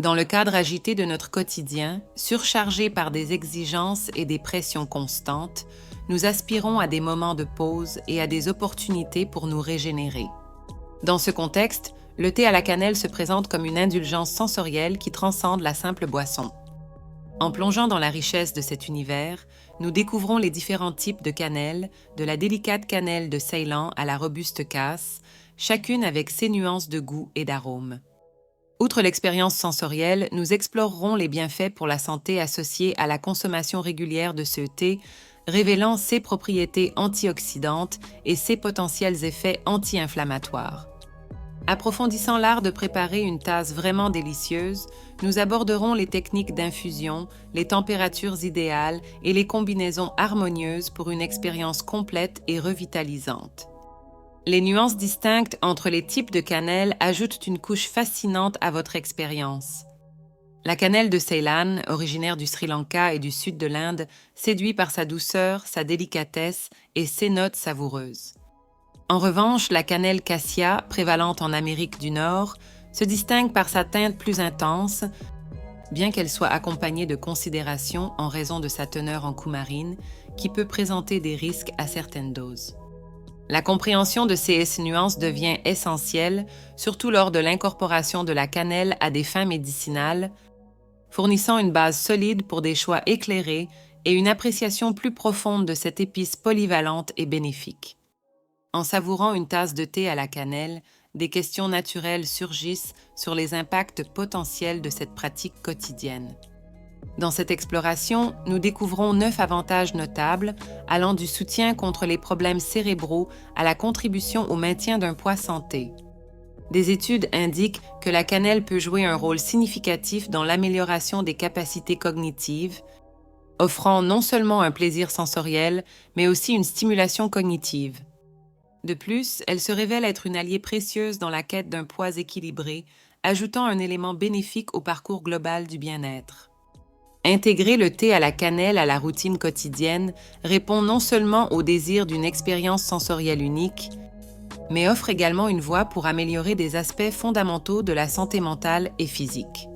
Dans le cadre agité de notre quotidien, surchargé par des exigences et des pressions constantes, nous aspirons à des moments de pause et à des opportunités pour nous régénérer. Dans ce contexte, le thé à la cannelle se présente comme une indulgence sensorielle qui transcende la simple boisson. En plongeant dans la richesse de cet univers, nous découvrons les différents types de cannelle, de la délicate cannelle de Ceylan à la robuste casse, chacune avec ses nuances de goût et d'arôme. Outre l'expérience sensorielle, nous explorerons les bienfaits pour la santé associés à la consommation régulière de ce thé, révélant ses propriétés antioxydantes et ses potentiels effets anti-inflammatoires. Approfondissant l'art de préparer une tasse vraiment délicieuse, nous aborderons les techniques d'infusion, les températures idéales et les combinaisons harmonieuses pour une expérience complète et revitalisante. Les nuances distinctes entre les types de cannelle ajoutent une couche fascinante à votre expérience. La cannelle de Ceylan, originaire du Sri Lanka et du sud de l'Inde, séduit par sa douceur, sa délicatesse et ses notes savoureuses. En revanche, la cannelle cassia, prévalente en Amérique du Nord, se distingue par sa teinte plus intense, bien qu'elle soit accompagnée de considération en raison de sa teneur en coumarine, qui peut présenter des risques à certaines doses. La compréhension de ces nuances devient essentielle, surtout lors de l'incorporation de la cannelle à des fins médicinales, fournissant une base solide pour des choix éclairés et une appréciation plus profonde de cette épice polyvalente et bénéfique. En savourant une tasse de thé à la cannelle, des questions naturelles surgissent sur les impacts potentiels de cette pratique quotidienne. Dans cette exploration, nous découvrons 9 avantages notables, allant du soutien contre les problèmes cérébraux à la contribution au maintien d'un poids santé. Des études indiquent que la cannelle peut jouer un rôle significatif dans l'amélioration des capacités cognitives, offrant non seulement un plaisir sensoriel, mais aussi une stimulation cognitive. De plus, elle se révèle être une alliée précieuse dans la quête d'un poids équilibré, ajoutant un élément bénéfique au parcours global du bien-être. Intégrer le thé à la cannelle à la routine quotidienne répond non seulement au désir d'une expérience sensorielle unique, mais offre également une voie pour améliorer des aspects fondamentaux de la santé mentale et physique.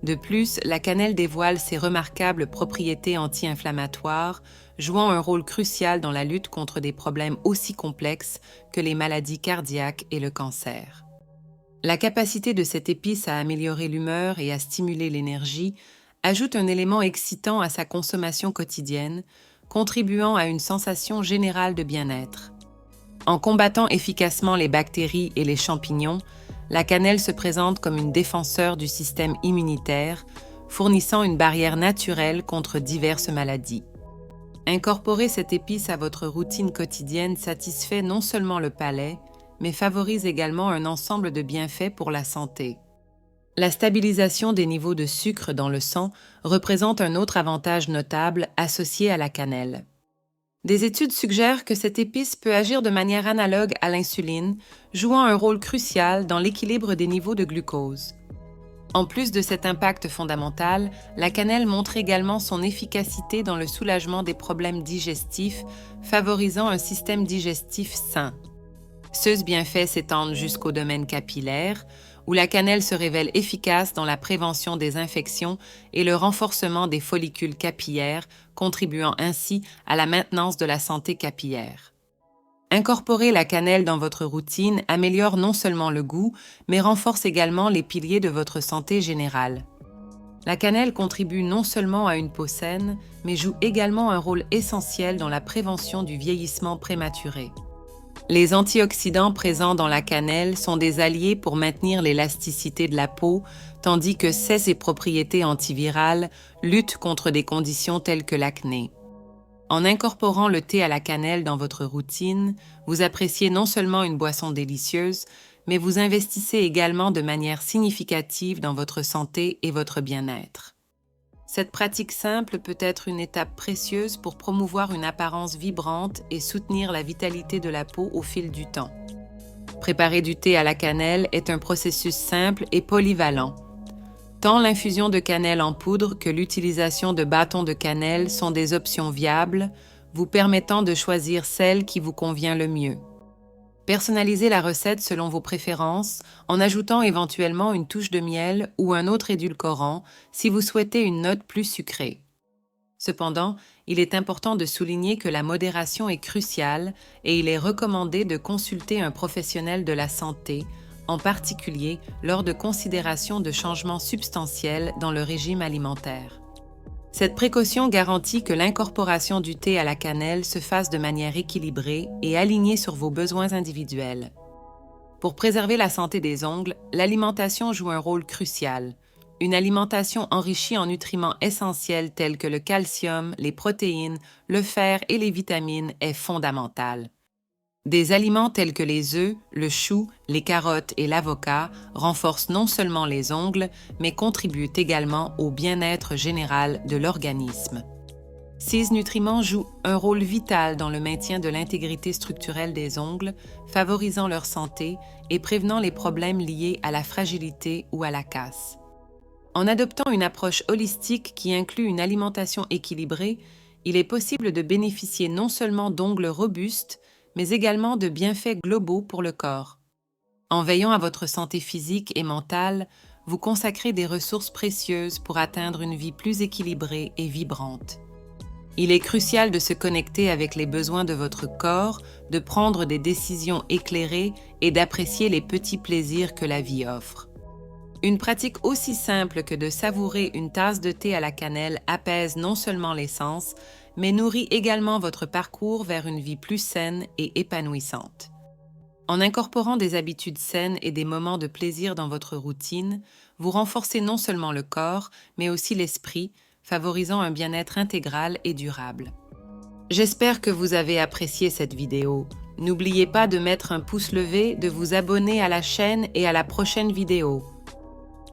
De plus, la cannelle dévoile ses remarquables propriétés anti-inflammatoires, jouant un rôle crucial dans la lutte contre des problèmes aussi complexes que les maladies cardiaques et le cancer. La capacité de cette épice à améliorer l'humeur et à stimuler l'énergie ajoute un élément excitant à sa consommation quotidienne, contribuant à une sensation générale de bien-être. En combattant efficacement les bactéries et les champignons, la cannelle se présente comme une défenseur du système immunitaire, fournissant une barrière naturelle contre diverses maladies. Incorporer cette épice à votre routine quotidienne satisfait non seulement le palais, mais favorise également un ensemble de bienfaits pour la santé. La stabilisation des niveaux de sucre dans le sang représente un autre avantage notable associé à la cannelle. Des études suggèrent que cette épice peut agir de manière analogue à l'insuline, jouant un rôle crucial dans l'équilibre des niveaux de glucose. En plus de cet impact fondamental, la cannelle montre également son efficacité dans le soulagement des problèmes digestifs, favorisant un système digestif sain. Ces bienfaits s'étendent jusqu'au domaine capillaire, où la cannelle se révèle efficace dans la prévention des infections et le renforcement des follicules capillaires, contribuant ainsi à la maintenance de la santé capillaire. Incorporer la cannelle dans votre routine améliore non seulement le goût, mais renforce également les piliers de votre santé générale. La cannelle contribue non seulement à une peau saine, mais joue également un rôle essentiel dans la prévention du vieillissement prématuré. Les antioxydants présents dans la cannelle sont des alliés pour maintenir l'élasticité de la peau, tandis que ses propriétés antivirales luttent contre des conditions telles que l'acné. En incorporant le thé à la cannelle dans votre routine, vous appréciez non seulement une boisson délicieuse, mais vous investissez également de manière significative dans votre santé et votre bien-être. Cette pratique simple peut être une étape précieuse pour promouvoir une apparence vibrante et soutenir la vitalité de la peau au fil du temps. Préparer du thé à la cannelle est un processus simple et polyvalent. Tant l'infusion de cannelle en poudre que l'utilisation de bâtons de cannelle sont des options viables, vous permettant de choisir celle qui vous convient le mieux. Personnalisez la recette selon vos préférences en ajoutant éventuellement une touche de miel ou un autre édulcorant si vous souhaitez une note plus sucrée. Cependant, il est important de souligner que la modération est cruciale et il est recommandé de consulter un professionnel de la santé, en particulier lors de considérations de changements substantiels dans le régime alimentaire. Cette précaution garantit que l'incorporation du thé à la cannelle se fasse de manière équilibrée et alignée sur vos besoins individuels. Pour préserver la santé des ongles, l'alimentation joue un rôle crucial. Une alimentation enrichie en nutriments essentiels tels que le calcium, les protéines, le fer et les vitamines est fondamentale. Des aliments tels que les œufs, le chou, les carottes et l'avocat renforcent non seulement les ongles, mais contribuent également au bien-être général de l'organisme. Ces nutriments jouent un rôle vital dans le maintien de l'intégrité structurelle des ongles, favorisant leur santé et prévenant les problèmes liés à la fragilité ou à la casse. En adoptant une approche holistique qui inclut une alimentation équilibrée, il est possible de bénéficier non seulement d'ongles robustes, mais également de bienfaits globaux pour le corps. En veillant à votre santé physique et mentale, vous consacrez des ressources précieuses pour atteindre une vie plus équilibrée et vibrante. Il est crucial de se connecter avec les besoins de votre corps, de prendre des décisions éclairées et d'apprécier les petits plaisirs que la vie offre. Une pratique aussi simple que de savourer une tasse de thé à la cannelle apaise non seulement les sens, mais nourrit également votre parcours vers une vie plus saine et épanouissante. En incorporant des habitudes saines et des moments de plaisir dans votre routine, vous renforcez non seulement le corps, mais aussi l'esprit, favorisant un bien-être intégral et durable. J'espère que vous avez apprécié cette vidéo. N'oubliez pas de mettre un pouce levé, de vous abonner à la chaîne et à la prochaine vidéo.